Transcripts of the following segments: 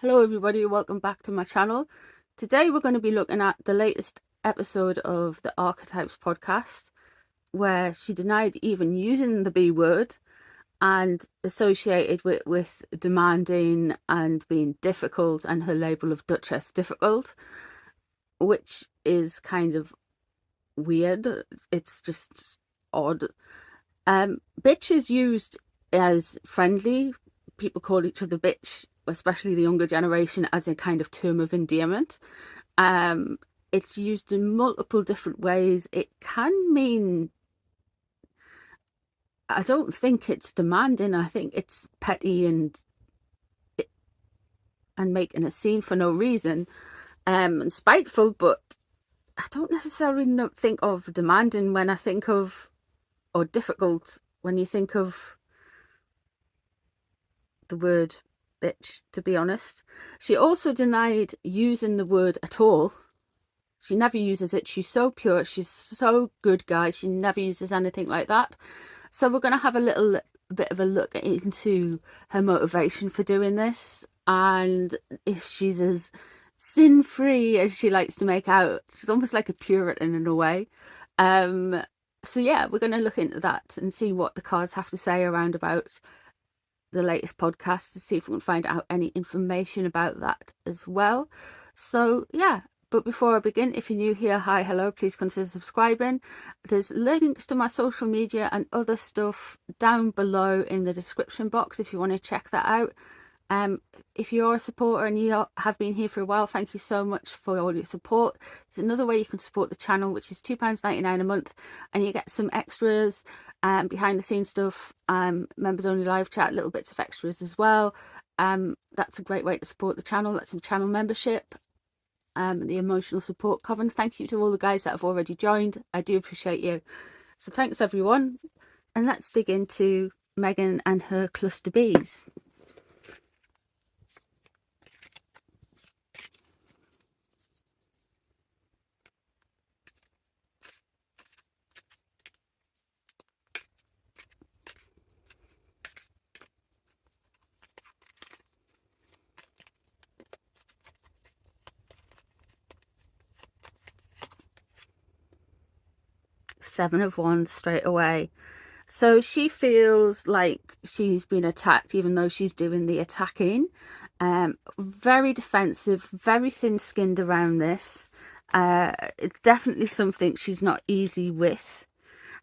Hello everybody, welcome back to my channel. Today we're going to be looking at the latest episode of the Archetypes podcast, where she denied even using the B word and associated with demanding and being difficult, and her label of Duchess difficult, which is kind of weird. It's just odd. Bitch is used as friendly. People call each other bitch, especially the younger generation, as a kind of term of endearment. It's used in multiple different ways. It can mean, I don't think it's demanding. I think it's petty and making a scene for no reason, and spiteful. But I don't necessarily think of demanding when I think of, or difficult when you think of the word bitch, to be honest. She also denied using the word at all. She never uses it. She's so pure. She's so good, guys. She never uses anything like that. So we're going to have a little bit of a look into her motivation for doing this, and if she's as sin-free as she likes to make out. She's almost like a Puritan in a way. So yeah, we're going to look into that and see what the cards have to say around about the latest podcast, to see if we can find out any information about that as well. So yeah, but before I begin, if you're new here, hi, hello, please consider subscribing. There's links to my social media and other stuff down below in the description box if you want to check that out. If you're a supporter and you have been here for a while, thank you so much for all your support. There's another way you can support the channel, which is £2.99 a month, and you get some extras, behind the scenes stuff, members only live chat, little bits of extras as well. That's a great way to support the channel. That's some channel membership, the emotional support coven. Thank you to all the guys that have already joined. I do appreciate you. So thanks everyone, and let's dig into Megan and her cluster bees. Seven of Wands straight away. So she feels like she's been attacked, even though she's doing the attacking. Very defensive, very thin-skinned around this. It's definitely something she's not easy with.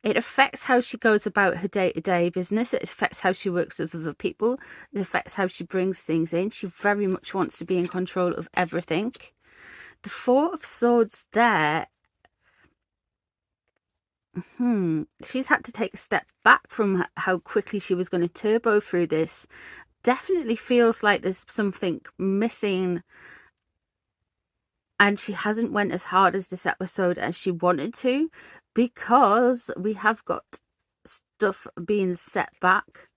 It affects how she goes about her day-to-day business. It affects how she works with other people. It affects how she brings things in. She very much wants to be in control of everything. The Four of Swords there. She's had to take a step back from how quickly she was going to turbo through this. Definitely feels like there's something missing, and she hasn't went as hard as this episode as she wanted to, because we have got stuff being set back,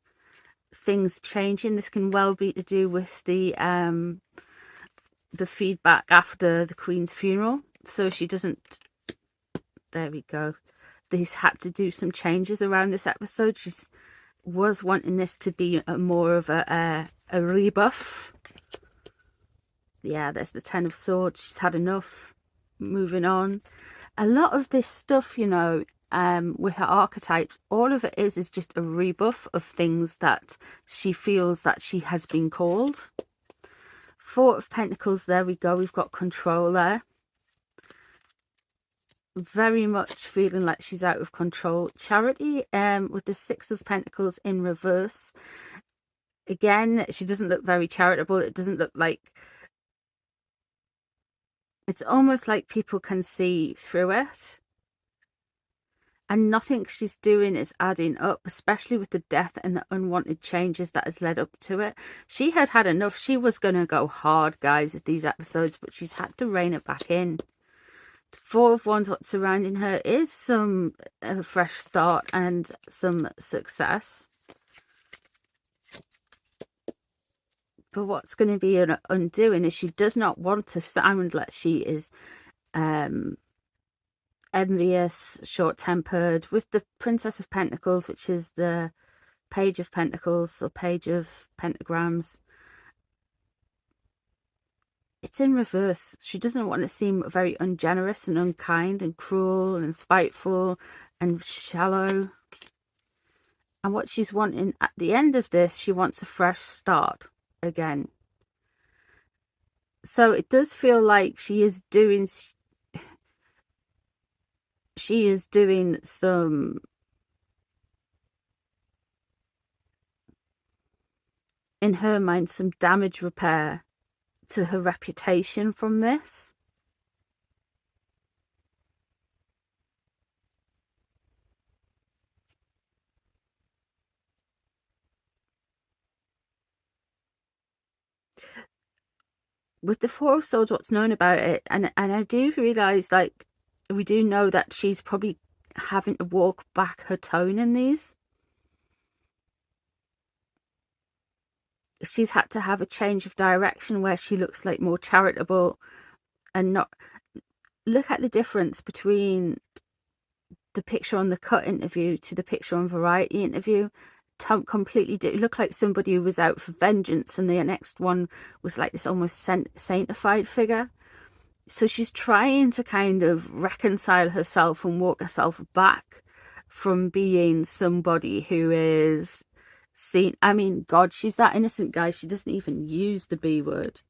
things changing. This can well be to do with the feedback after the Queen's funeral. So she doesn't, there we go. He's had to do some changes around this episode. She was wanting this to be more of a rebuff. Yeah, there's the Ten of Swords. She's had enough. Moving on. A lot of this stuff, you know, with her archetypes, all of it is just a rebuff of things that she feels that she has been called. Four of Pentacles, there we go. We've got control there. Very much feeling like she's out of control. Charity, with the Six of Pentacles in reverse. Again, she doesn't look very charitable. It doesn't look like, it's almost like people can see through it, and nothing she's doing is adding up, especially with the death and the unwanted changes that has led up to it. She had had enough. She was going to go hard, guys, with these episodes, but she's had to rein it back in. Four of Wands, what's surrounding her is some fresh start and some success. But what's going to be an undoing is she does not want to sound like she is envious, short-tempered. With the Princess of Pentacles, which is the Page of Pentacles or Page of Pentagrams, it's in reverse. She doesn't want to seem very ungenerous and unkind and cruel and spiteful and shallow. And what she's wanting at the end of this, she wants a fresh start again. So it does feel like she is doing some in her mind, some damage repair to her reputation from this. With the Four of Swords, what's known about it, and I do realise, like, we do know that she's probably having to walk back her tone in these. She's had to have a change of direction where she looks like more charitable and not... Look at the difference between the picture on the Cut interview to the picture on Variety interview. Completely it looked like somebody who was out for vengeance, and the next one was like this almost sanctified figure. So she's trying to kind of reconcile herself and walk herself back from being somebody who is seen. I mean, God, she's that innocent, guy. She doesn't even use the B word.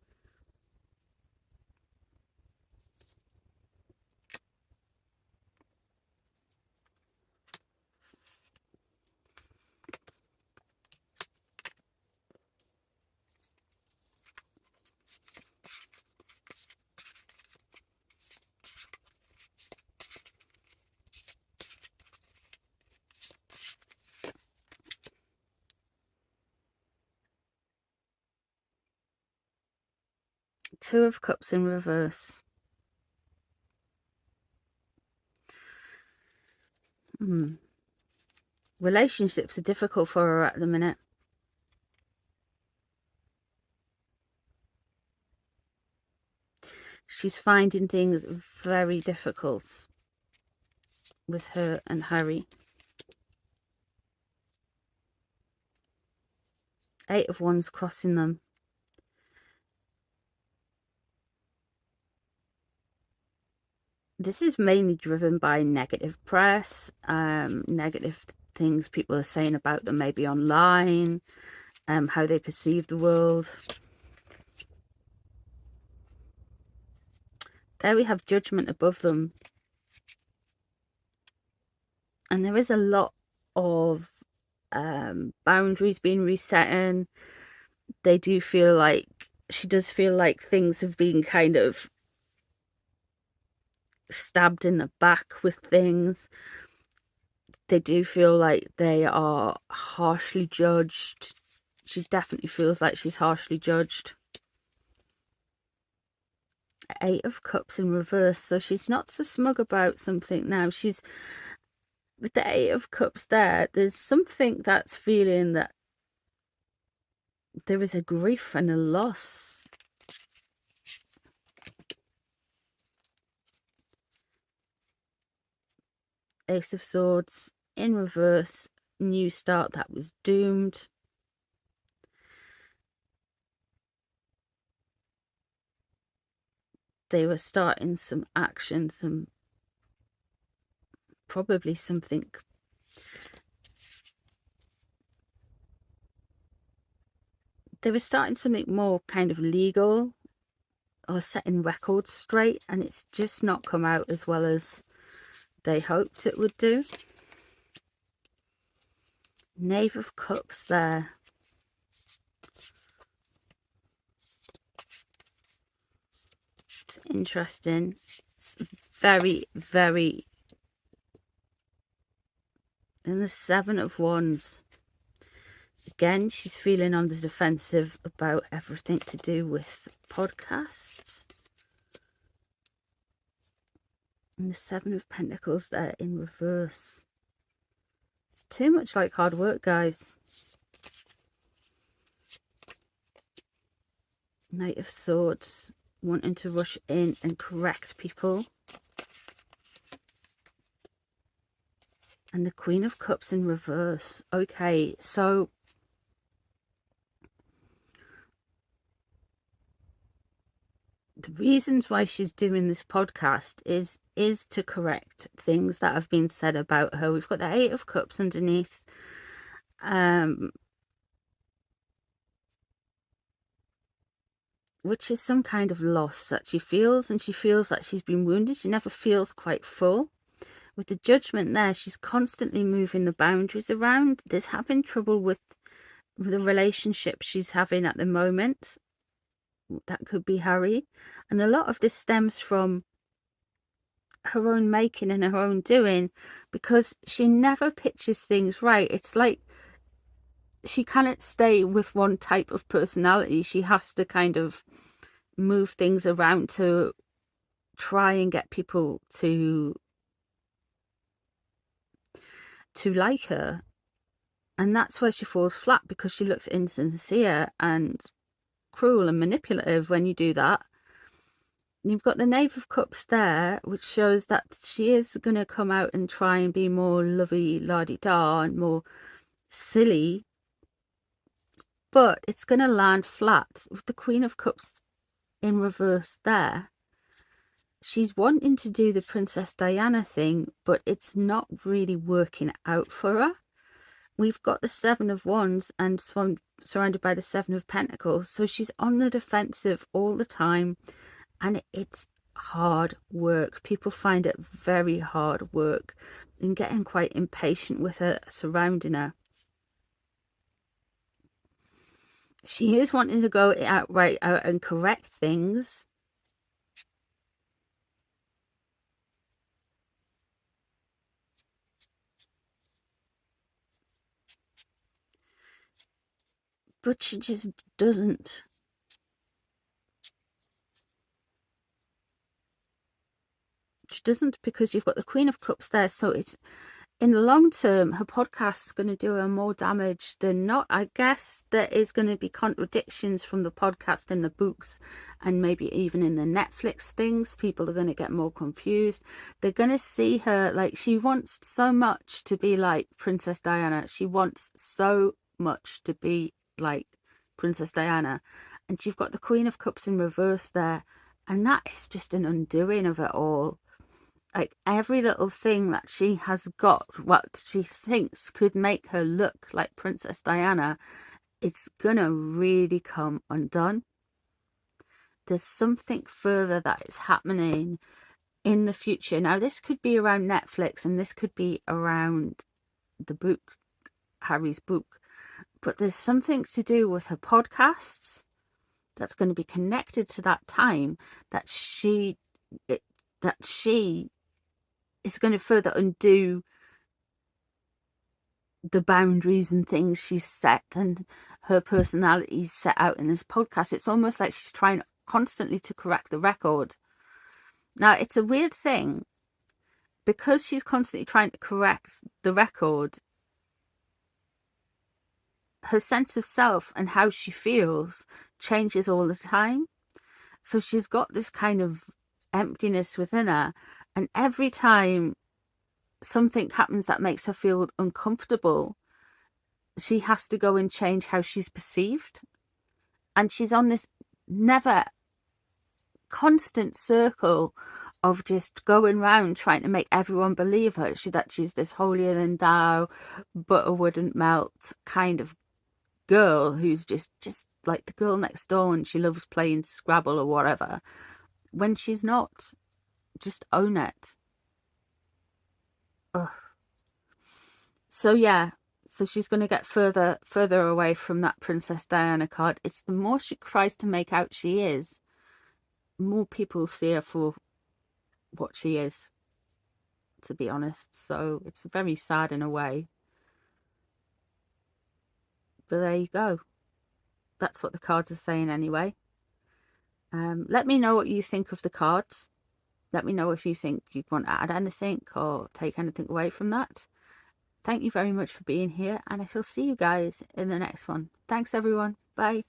Two of Cups in reverse. Relationships are difficult for her at the minute. She's finding things very difficult with her and Harry. Eight of Wands crossing them. This is mainly driven by negative press, negative things people are saying about them maybe online, how they perceive the world. There we have Judgment above them. And there is a lot of boundaries being reset in. They do feel like, she does feel like things have been kind of stabbed in the back with things. They do feel like they are harshly judged. She definitely feels like she's harshly judged. Eight of Cups in reverse, so she's not so smug about something now. She's, with the Eight of Cups there's something that's feeling that there is a grief and a loss. Ace of Swords in reverse, new start that was doomed. They were starting some action, probably something. They were starting something more kind of legal or setting records straight, and it's just not come out as well as they hoped it would do. Knave of Cups there. It's interesting. It's very, very... And the Seven of Wands. Again, she's feeling on the defensive about everything to do with podcasts. And the Seven of Pentacles there in reverse. It's too much like hard work, guys. Knight of Swords, wanting to rush in and correct people. And the Queen of Cups in reverse. Okay, so the reasons why she's doing this podcast is to correct things that have been said about her. We've got the Eight of Cups underneath. Which is some kind of loss that she feels, and she feels that she's been wounded. She never feels quite full. With the Judgment there, she's constantly moving the boundaries around. There's having trouble with the relationship she's having at the moment. That could be Harry. And a lot of this stems from her own making and her own doing, because she never pitches things right. It's like she cannot stay with one type of personality. She has to kind of move things around to try and get people to like her. And that's where she falls flat, because she looks insincere and cruel and manipulative when you do that. You've got the Knave of Cups there, which shows that she is going to come out and try and be more lovey la-di-da and more silly, but it's going to land flat. With the Queen of Cups in reverse there, she's wanting to do the Princess Diana thing, but it's not really working out for her. We've got the Seven of Wands and surrounded by the Seven of Pentacles, so she's on the defensive all the time, and it's hard work. People find it very hard work and getting quite impatient with her surrounding her. She is wanting to go outright out and correct things. But she just doesn't. She doesn't, because you've got the Queen of Cups there. So it's, in the long term, her podcast is going to do her more damage than not. I guess there is going to be contradictions from the podcast in the books, and maybe even in the Netflix things. People are going to get more confused. They're going to see her, like, she wants so much to be like Princess Diana. She wants so much to be like Princess Diana. And you've got the Queen of Cups in reverse there. And that is just an undoing of it all. Like, every little thing that she has got, what she thinks could make her look like Princess Diana, it's gonna really come undone. There's something further that is happening in the future. Now, this could be around Netflix, and this could be around the book, Harry's book, but there's something to do with her podcasts that's going to be connected to that time, that she is going to further undo the boundaries and things she's set and her personality's set out in this podcast. It's almost like she's trying constantly to correct the record. Now, it's a weird thing, because she's constantly trying to correct the record, her sense of self and how she feels changes all the time. So she's got this kind of emptiness within her, and every time something happens that makes her feel uncomfortable, she has to go and change how she's perceived. And she's on this never constant circle of just going round trying to make everyone believe her, that she's this holier than thou, butter wouldn't melt kind of girl who's just like the girl next door, and she loves playing Scrabble or whatever, when she's not. Just own it. Ugh. So yeah, so she's going to get further away from that Princess Diana card. It's the more she tries to make out she is, more people see her for what she is, to be honest. So it's very sad in a way. But there you go. That's what the cards are saying anyway. Let me know what you think of the cards. Let me know if you think you'd want to add anything or take anything away from that. Thank you very much for being here, and I shall see you guys in the next one. Thanks, everyone. Bye.